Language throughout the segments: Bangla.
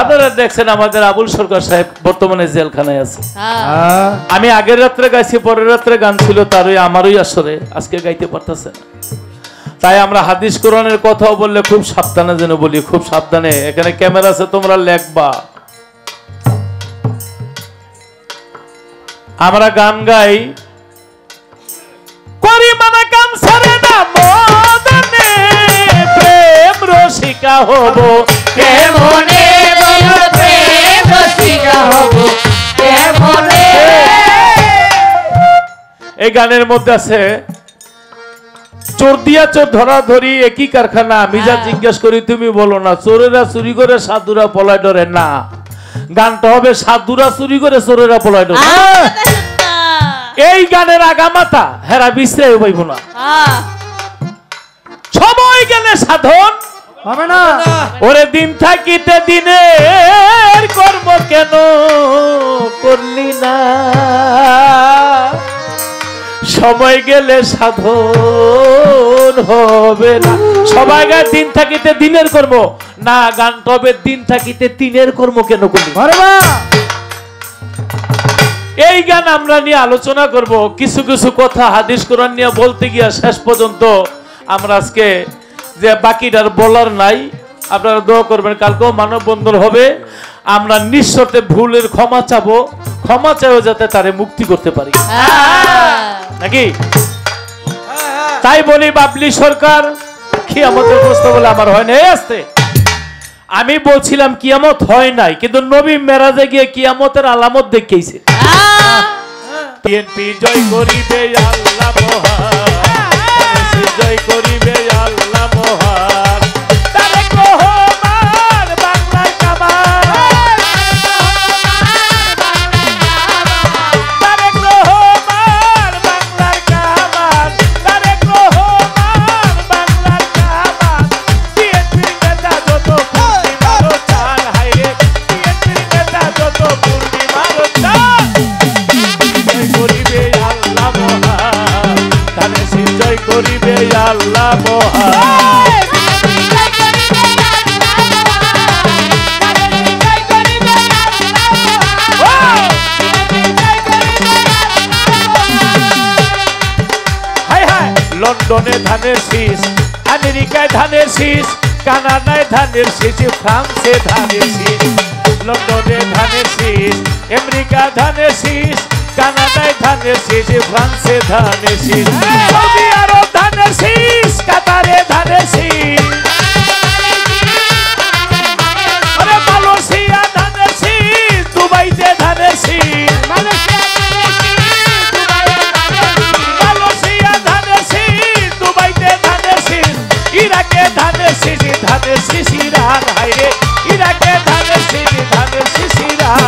আপনারা দেখছেন আমাদের আবুল সরকার সাহেব বর্তমানে জেলখানায় আছে। আমি আগের রাত্রে গাইছি, পরের রাত্রে গান ছিল তারই আমারই আসরে, আজকে গাইতে পারতেছে না। তাই আমরা হাদিস কোরআনের কথাও বললে খুব সাবধানে যেন বলি, খুব সাবধানে। এখানে ক্যামেরা আছে, তোমরা লেখবা। আমরা গান গাই করি মানা কাম সারে না মদনে, প্রেম রসিকা হব কেমনে, বলো প্রেম রসিকা হব কেমনে। এই গানের মধ্যে আছে চোর দিয়া চোর ধরা ধরি একই কারখানা, আমি যা জিজ্ঞেস করি তুমি বলো না, চোরেরা চুরি করে সাধুরা পলায় ডরে না। গানটা হবে সাধুরা চুরি করে চোরেরা পলায় ডরে। এই গানের আগামাতা হেরা বিশ্রায় পাইব না, সময় গেলে সাধন হবে না। ওরে দিন থাকিতে দিনের কর্ম কেন করলি না, সময় গেলে সাধন হবে না। সবাই গায় দিন থাকিতে দিনের কর্ম, না গানটা হবে দিন থাকিতে তিনের কর্ম কেন করলি। এই গান আমরা নিয়ে আলোচনা করব, কিছু কিছু কথা হাদিস কোরআন নিয়ে বলতে গিয়া শেষ পর্যন্ত আমরা আজকে যে বাকিটার বলার নাই, আপনারা দোয়া করবেন। কালকেও মানববন্ধন হবে, আমরা নিঃশর্তে ভুলের ক্ষমা চাবো, ক্ষমা চাইও যাতে তারে মুক্তি করতে পারি, নাকি? তাই বলি বাবলি সরকার কিয়ামতের প্রশ্ন বলে আমার হয় না। আসতে আমি বলছিলাম কিয়ামত হয় নাই, কিন্তু নবী মেরাজে গিয়ে কিয়ামতের আলামত দেখিয়েছে। বিএনপি জয় করিবে আল্লাহ মহান, জয় করিবে আল্লাহ মহান, তারেক রহমান বাংলার কামান, তারেক রহমান বাংলার কামান, তারেক রহমান বাংলার কামান। বিএনপির নেতা যত পূর্ণি মারো চান, হাইরে বিএনপির নেতা যত পূর্ণি মারো চান, জয় করিবে আল্লাহ মহান, তারে জয় করিবে আল্লাহ মহান। লন্ডনে ধানের শীষ, আমেরিকায় ধানের শীষ, কানাডায় ধানের শীষ, ফ্রান্সে ধানের শীষ। লন্ডনে ধানের শীষ, আমেরিকা ধানের শীষ, কানাডায় ধানের শীষ, ফ্রান্সে ধানের শীষ, সৌদি আরব ধানের শীষ, কাতারে ধানের শীষ, মালয়েশিয়া ধানের শীষ, দুবাইতে ধানের শীষ, ইরাকে ধানের শীষ, ধানের শীষ ইরান, হাইরে ইরাকে ধানের শীষ, ধানের শীষ ইরান।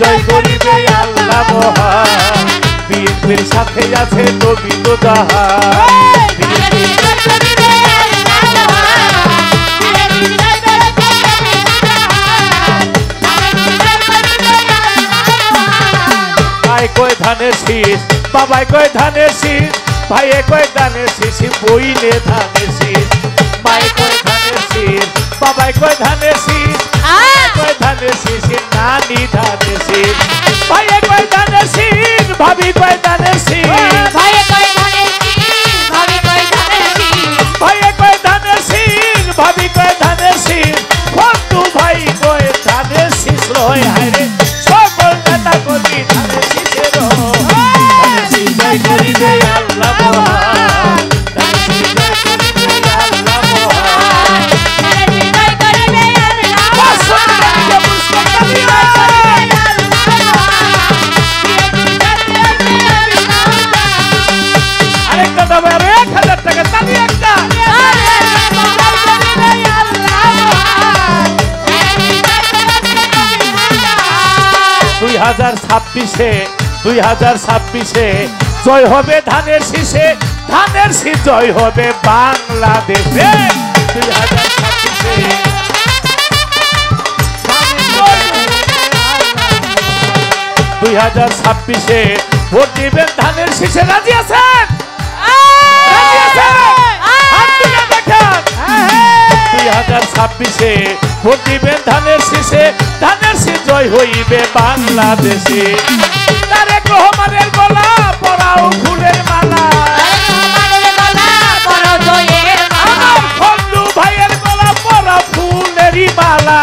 জয় করিবে আল্লাহ মহান, বিএনপির সাথে আছে নবী তো জাহান। ভাই কয় ধানের শীষ, বাবাই কয় ধানের শীষ, ভাইয়ে কয় ধানের শীষ, বইনে ধানের শীষ, মায়ে কয় ধানের শীষ, বাবাই কয় ধানের শীষ, কয় ধানের শীষ, নানি ধানের শীষ, ভাইয়ে কয় ধানের শীষ, ভাবি কয় ধানের শীষ, ভাইয়ে কয় ধানের শীষ, ভাবি কয় ধানের শীষ, ভাইয়ে কয় ধানের শীষ, ভাবি কয় ধানের শীষ, বন্ধু ভাই কয় ধানের শীষ রয়, হায়রে সকল নেতা কর্মী ধানের শীষের জয় করিবে আল্লাহ মহান, আরেকটা দাম আরো 1000 টাকা তালি একটা 2026-এ জয় হবে ধানের শীষে, ধানের শীষ জয় হবে বাংলাদেশে। 2026-এ ভোট দিবেন ধানের শীষে, রাজি আছেন? 2026-এ ভোট দিবেন ধানের শীষে, ধানের শীষ জয় হইবে বাংলাদেশে। তারেক রহমানের গলা পরাও ফুলের মালা, আমার বন্ধু ভাইয়ের গলা পরা ফুলেরই মালা।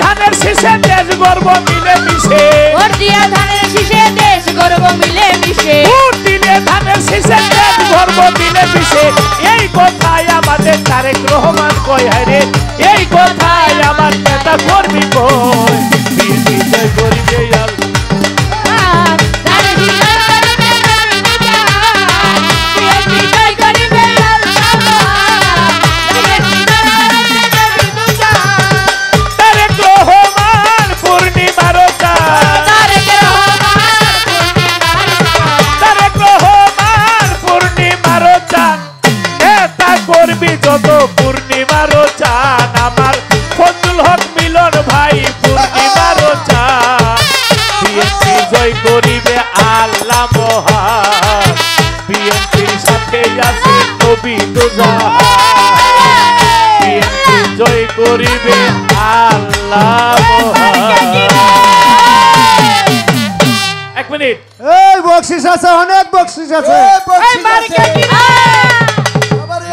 ধানের শীষে দেশ গর্ব মিলে মিশে, ভোট দিয়া ধানের শীষে দেশ গর্ব মিলে মিশে, ভোট দিলে ধানের শীষে দেশ গর্ব মিলে মিশে। এই কথাই আমাদের তারেক রহমান কয়, হায়রে এই কথাই আমার নেতা কর্মী কয়। বিএনপি জয় করিবে যত পূর্ণিমারও চান, আমার ফজলুল হক মিলন ভাই পূর্ণিমারও চান। বিএনপি জয় করিবে আল্লাহ মহান, বিএনপির সাথে আছে নবী দুজাহান। বিএনপি জয় করিবে আল্লাহ মহান। এক মিনিট, এই বকশিস আছে, অনেক বকশিস আছে।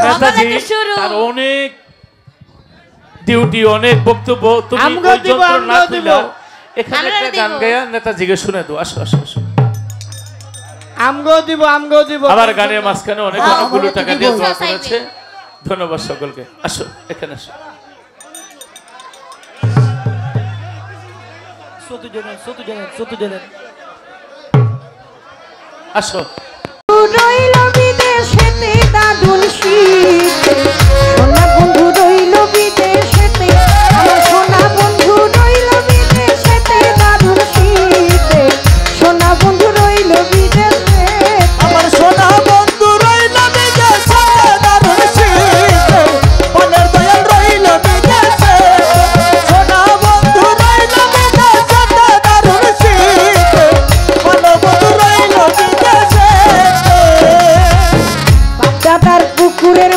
নেতাজি তার অনেক ডিউটি, অনেক বক্তব্য, তুমি ওই যন্ত্র না খুলে এখানে একটা গান গায়া নেতাজিকে শুনে দাও। আসো আসো আসো, আমগো দিব। আবার গানের মাঝখানে অনেক অনেকগুলো টাকা দিয়ে দোয়া করেছে, ধন্যবাদ সকলকে। আসো এখানে আসো। আসো। রইল বিদেশেতে দাদুল শীতে, সোনা বন্ধু রইল বিদেশেতে, আমার সোনা বন্ধু রইল বিদেশেতে দাদুল শীতে, সোনা বন্ধু রইল বিদেশে, আমার সোনা বন্ধু রইল বিদেশে দারুণ শীতে, বনের দয়াল রইল বিদেশে, সোনা বন্ধু রইল বিদেশে দারুণ শীতে, বন বন্ধু রইল বিদেশে। বাপ দাদার পুকুরের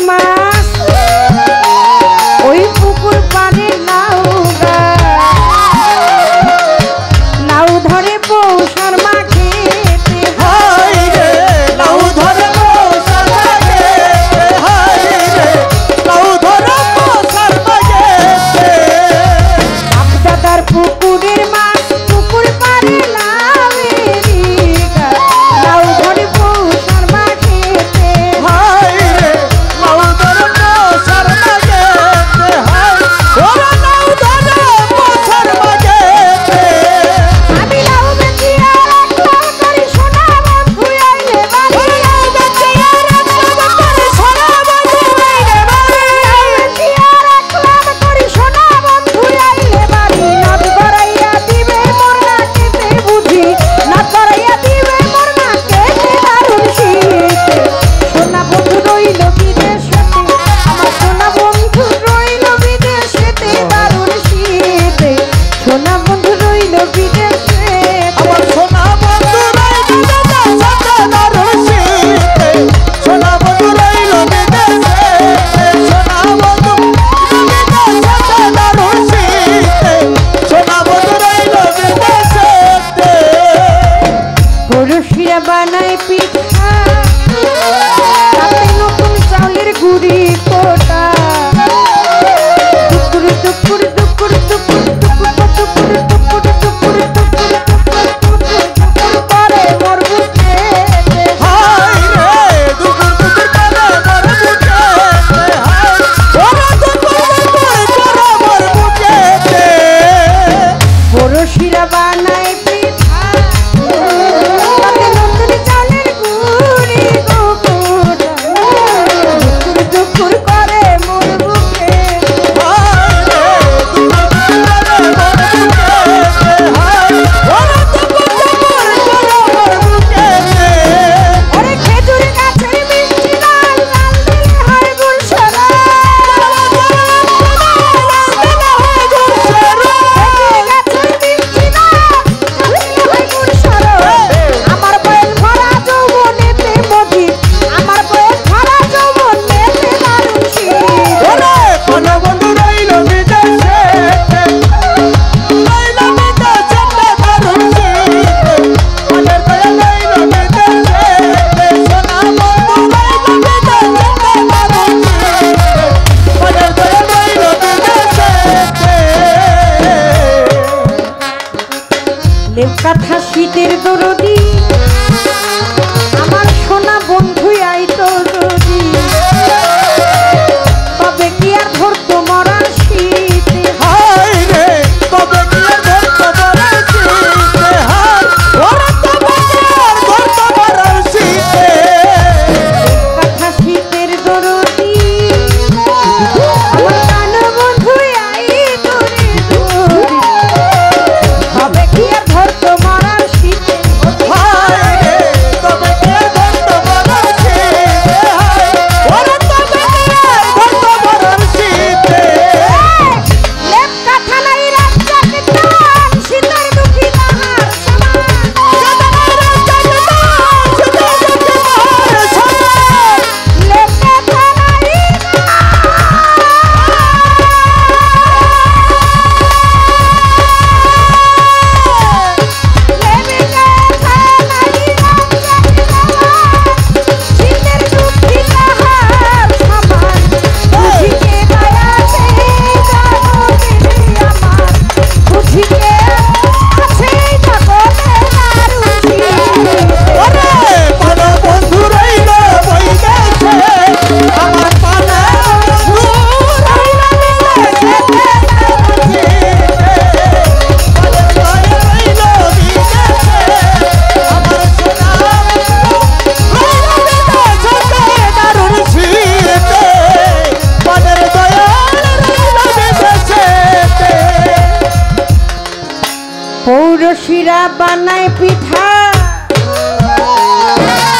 শিরা বানায় পিঠা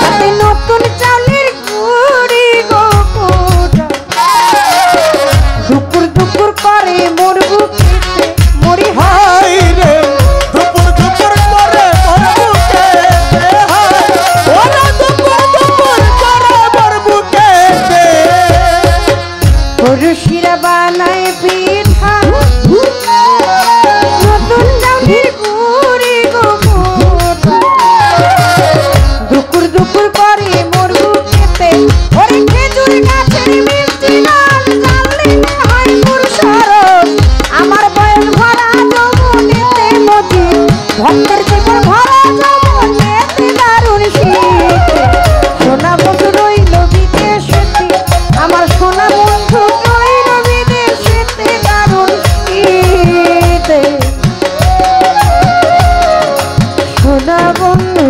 তাতে নতুন চালের গুড়ি গো দুপুর দুপুর করে মোর বুকেতে মরি হাই রে দুপুর দুপুর করে মোর বুকেতে হাই ওরে দুপুর দুপুর করে মোর বুকেতে গরু শিরা বানায় পিঠা নতুন চালের গুড়ি গো দুপুর দুপুর করে মোর বুকেতে ওরে খেজুর গাছের মিষ্টি নাম জানলে হয় মোর সরস আমার বয়স ভরা যৌবনেতে মতি ভক্তের জীবন ভরা যৌবনেতে দারুণ শীত সোনা বন্ধু রইল বিদেশেতে আমার সোনা বন্ধু রইল বিদেশেতে দারুণ শীত সোনা বন্ধু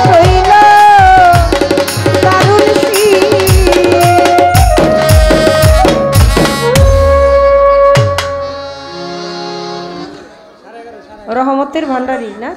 রইল দারুণ শীত রহমতের ভান্ডারী না